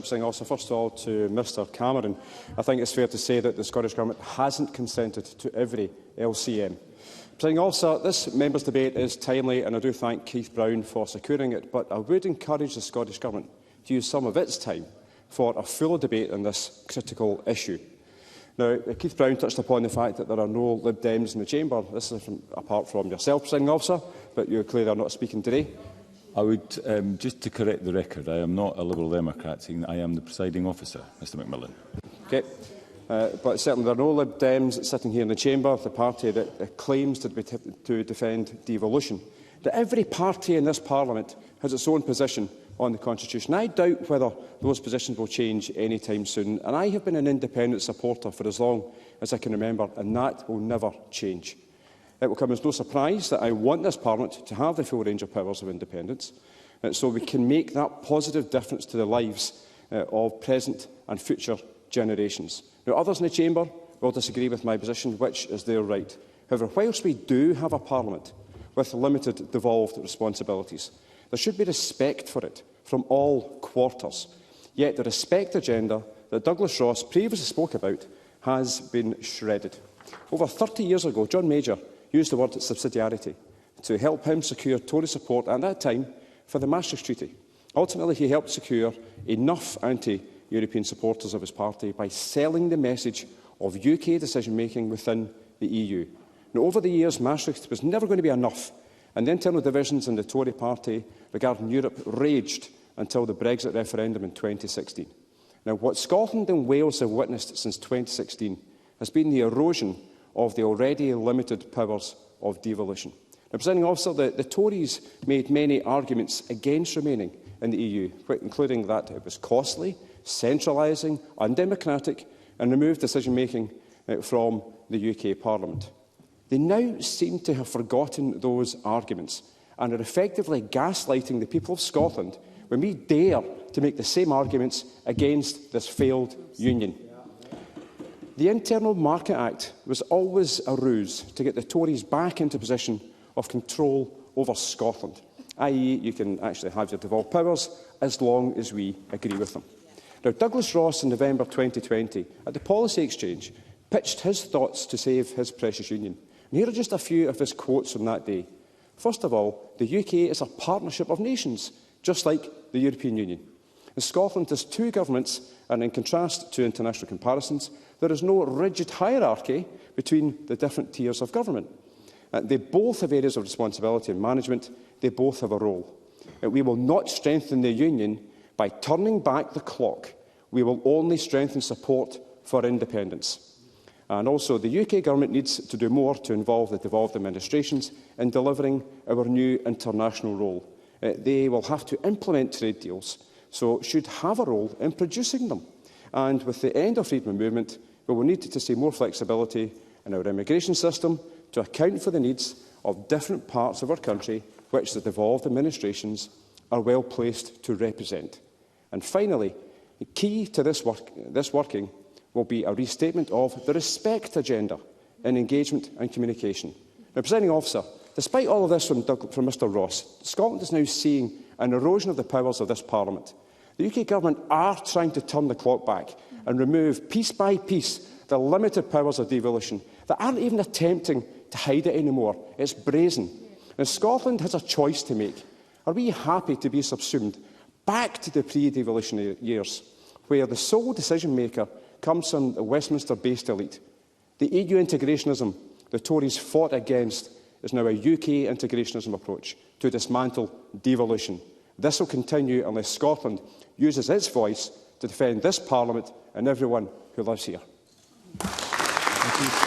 Presiding Officer. First of all, to Mr Cameron, I think it's fair to say that the Scottish Government hasn't consented to every LCM. Presiding Officer, this members' debate is timely, and I do thank Keith Brown for securing it, but I would encourage the Scottish Government to use some of its time for a fuller debate on this critical issue. Now, Keith Brown touched upon the fact that there are no Lib Dems in the chamber. This is apart from yourself, Presiding Officer, but you clearly are not speaking today. I would, just to correct the record, I am not a Liberal Democrat, saying that I am the presiding officer, Mr Macmillan. Okay. But certainly there are no Lib Dems sitting here in the chamber, the party that claims to defend devolution. That every party in this Parliament has its own position on the Constitution. I doubt whether those positions will change any time soon, and I have been an independent supporter for as long as I can remember, and that will never change. It will come as no surprise that I want this Parliament to have the full range of powers of independence, so we can make that positive difference to the lives of present and future generations. Now, others in the chamber will disagree with my position, which is their right. However, whilst we do have a Parliament with limited devolved responsibilities, there should be respect for it from all quarters. Yet the respect agenda that Douglas Ross previously spoke about has been shredded. Over 30 years ago, John Major used the word subsidiarity to help him secure Tory support at that time for the Maastricht Treaty. Ultimately, he helped secure enough anti-European supporters of his party by selling the message of UK decision-making within the EU. Now, over the years, Maastricht was never going to be enough, and the internal divisions in the Tory party regarding Europe raged until the Brexit referendum in 2016. Now, what Scotland and Wales have witnessed since 2016 has been the erosion of the already limited powers of devolution. Now, Presiding Officer, the Tories made many arguments against remaining in the EU, including that it was costly, centralising, undemocratic, and removed decision-making from the UK Parliament. They now seem to have forgotten those arguments and are effectively gaslighting the people of Scotland when we dare to make the same arguments against this failed union. The Internal Market Act was always a ruse to get the Tories back into a position of control over Scotland, i.e. you can actually have your devolved powers as long as we agree with them. Now, Douglas Ross in November 2020 at the Policy Exchange pitched his thoughts to save his precious union. And here are just a few of his quotes from that day. First of all, the UK is a partnership of nations, just like the European Union. In Scotland, there's two governments, and in contrast to international comparisons, there is no rigid hierarchy between the different tiers of government. They both have areas of responsibility and management. They both have a role. We will not strengthen the union by turning back the clock. We will only strengthen support for independence. And also, the UK Government needs to do more to involve the devolved administrations in delivering our new international role. They will have to implement trade deals, so should have a role in producing them. And with the end of freedom of movement, we will need to see more flexibility in our immigration system to account for the needs of different parts of our country, which the devolved administrations are well placed to represent. And finally, the key to this working will be a restatement of the respect agenda in engagement and communication. Now, Presiding Officer, despite all of this from Mr Ross, Scotland is now seeing an erosion of the powers of this Parliament. The UK Government are trying to turn the clock back and remove, piece by piece, the limited powers of devolution. They aren't even attempting to hide it anymore. It's brazen. And Scotland has a choice to make. Are we happy to be subsumed back to the pre-devolution years, where the sole decision-maker comes from the Westminster-based elite? The EU integrationism the Tories fought against is now a UK integrationism approach to dismantle devolution. This will continue unless Scotland uses its voice to defend this Parliament and everyone who lives here. Thank you.